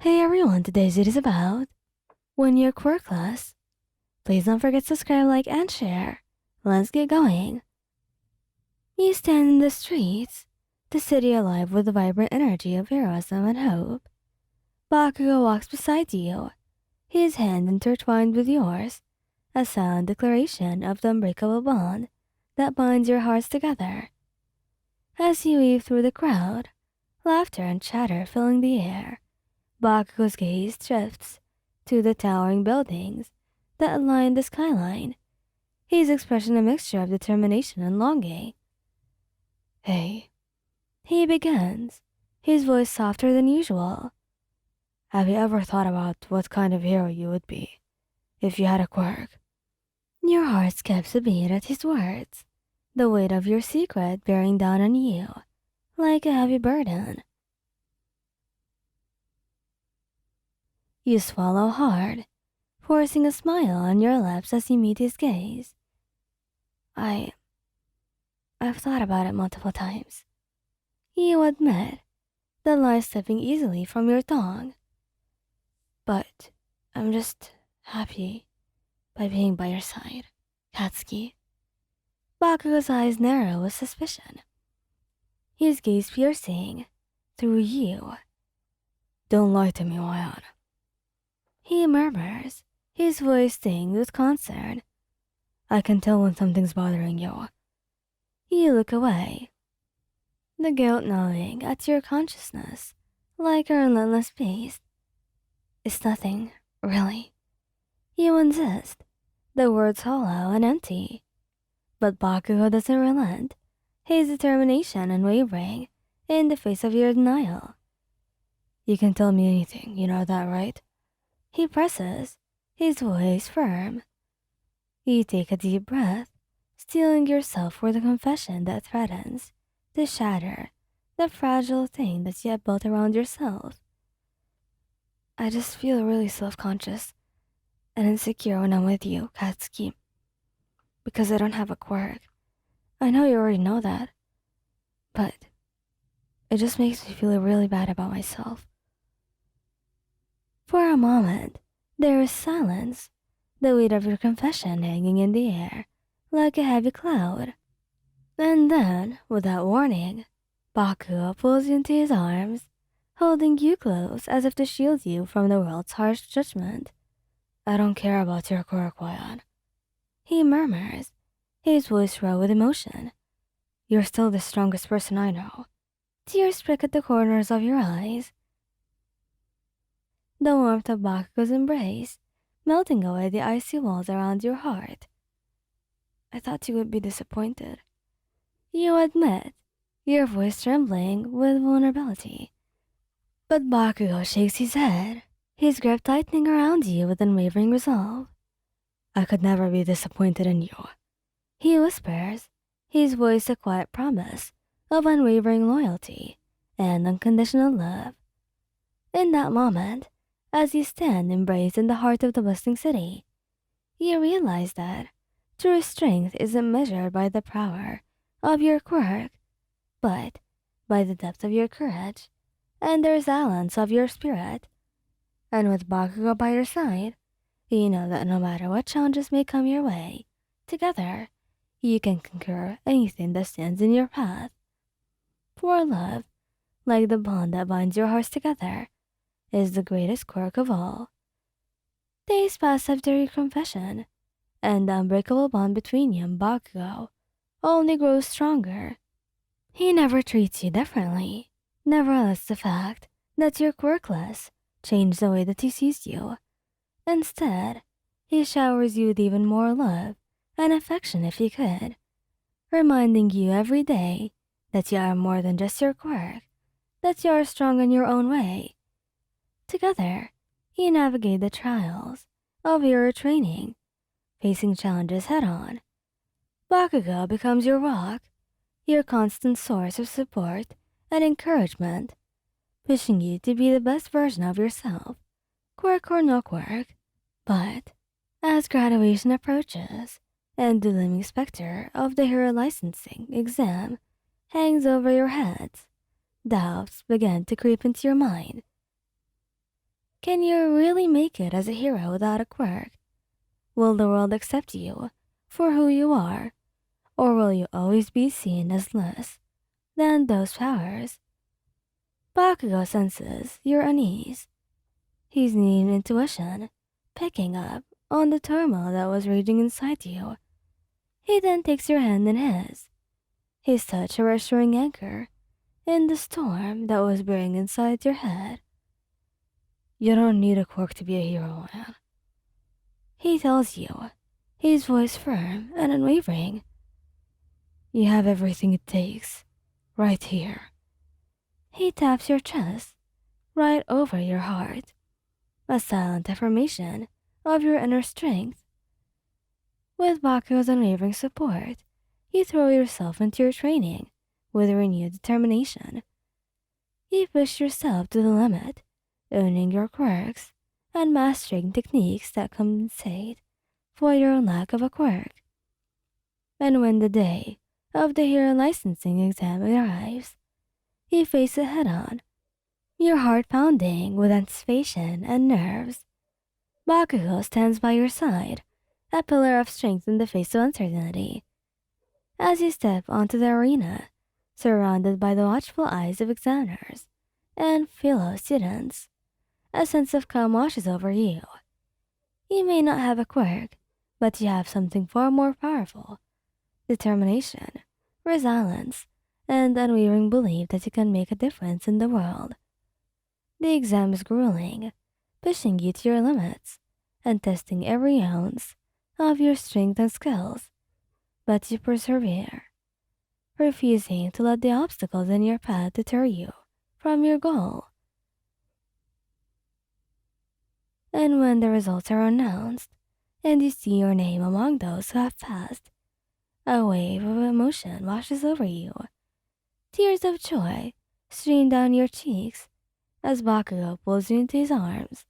Hey everyone, today's video is about when you're quirkless. Please don't forget to subscribe, like, and share. Let's get going. You stand in the streets, the city alive with the vibrant energy of heroism and hope. Bakugou walks beside you, his hand intertwined with yours, a silent declaration of the unbreakable bond that binds your hearts together. As you weave through the crowd, laughter and chatter filling the air, Bakugou's gaze drifts to the towering buildings that line the skyline, his expression a mixture of determination and longing. Hey, he begins, his voice softer than usual. Have you ever thought about what kind of hero you would be if you had a quirk? Your heart skips a beat at his words, the weight of your secret bearing down on you like a heavy burden. You swallow hard, forcing a smile on your lips as you meet his gaze. I've thought about it multiple times. You admit, the lie slipping easily from your tongue. But I'm just happy by being by your side, Katsuki. Bakugou's eyes narrow with suspicion, his gaze piercing through you. Don't lie to me, Wyan. He murmurs, his voice tinged with concern. I can tell when something's bothering you. You look away, the guilt gnawing at your consciousness like a relentless beast. It's nothing, really. You insist, the words hollow and empty. But Bakugou doesn't relent, his determination unwavering in the face of your denial. You can tell me anything, you know that, right? He presses, his voice firm. You take a deep breath, steeling yourself for the confession that threatens to shatter the fragile thing that you have built around yourself. I just feel really self-conscious and insecure when I'm with you, Katsuki, because I don't have a quirk. I know you already know that, but it just makes me feel really bad about myself. For a moment, there is silence, the weight of your confession hanging in the air like a heavy cloud. And then, without warning, Bakugou pulls you into his arms, holding you close as if to shield you from the world's harsh judgment. I don't care about your quirk, Wyan. He murmurs, his voice raw with emotion. You're still the strongest person I know. Tears prick at the corners of your eyes. The warmth of Bakugou's embrace, melting away the icy walls around your heart. I thought you would be disappointed. You admit, your voice trembling with vulnerability. But Bakugou shakes his head, his grip tightening around you with unwavering resolve. I could never be disappointed in you. He whispers, his voice a quiet promise of unwavering loyalty and unconditional love. In that moment, as you stand embraced in the heart of the bustling city, you realize that true strength isn't measured by the power of your quirk, but by the depth of your courage and the resilience of your spirit. And with Bakugou by your side, you know that no matter what challenges may come your way, together, you can conquer anything that stands in your path. For love, like the bond that binds your hearts together, is the greatest quirk of all. Days pass after your confession, and the unbreakable bond between you and Bakugou only grows stronger. He never treats you differently, never lets the fact that you're quirkless change the way that he sees you. Instead, he showers you with even more love and affection if he could, reminding you every day that you are more than just your quirk, that you are strong in your own way. Together, you navigate the trials of your training, facing challenges head-on. Bakugou becomes your rock, your constant source of support and encouragement, pushing you to be the best version of yourself, quirk or no quirk. But as graduation approaches and the looming specter of the hero licensing exam hangs over your heads, doubts begin to creep into your mind. Can you really make it as a hero without a quirk? Will the world accept you for who you are, or will you always be seen as less than those powers? Bakugou senses your unease. He's needing intuition, picking up on the turmoil that was raging inside you. He then takes your hand in his. He's such a reassuring anchor in the storm that was brewing inside your head. You don't need a quirk to be a hero, man. He tells you, his voice firm and unwavering. You have everything it takes, right here. He taps your chest, right over your heart, a silent affirmation of your inner strength. With Baku's unwavering support, you throw yourself into your training with renewed determination. You push yourself to the limit, owning your quirks and mastering techniques that compensate for your lack of a quirk. And when the day of the hero licensing exam arrives, you face it head on, your heart pounding with anticipation and nerves. Bakugou stands by your side, a pillar of strength in the face of uncertainty. As you step onto the arena, surrounded by the watchful eyes of examiners and fellow students, a sense of calm washes over you. You may not have a quirk, but you have something far more powerful: determination, resilience, and unwavering belief that you can make a difference in the world. The exam is grueling, pushing you to your limits and testing every ounce of your strength and skills, but you persevere, refusing to let the obstacles in your path deter you from your goal. And when the results are announced and you see your name among those who have passed, a wave of emotion washes over you. Tears of joy stream down your cheeks as Bakugou pulls you into his arms,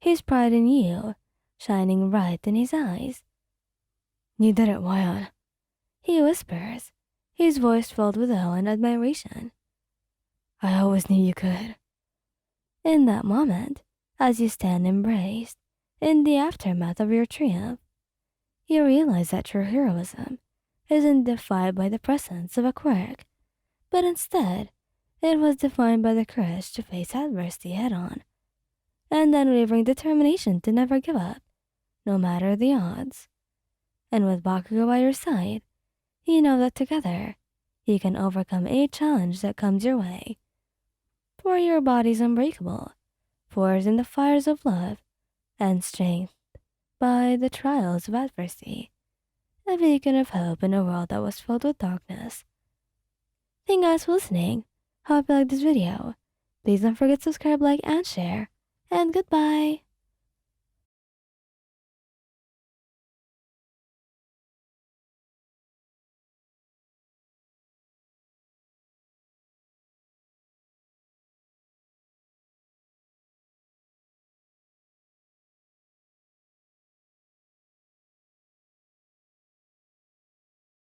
his pride in you shining bright in his eyes. You did it, Wyon, he whispers, his voice filled with awe and admiration. I always knew you could. In that moment, as you stand embraced in the aftermath of your triumph, you realize that true heroism isn't defined by the presence of a quirk, but instead, it was defined by the courage to face adversity head-on, and the unwavering determination to never give up, no matter the odds. And with Bakugou by your side, you know that together, you can overcome any challenge that comes your way. For your body's unbreakable, forged in the fires of love, and strength by the trials of adversity, a beacon of hope in a world that was filled with darkness. Thank you guys for listening. Hope you liked this video. Please don't forget to subscribe, like, and share. And goodbye!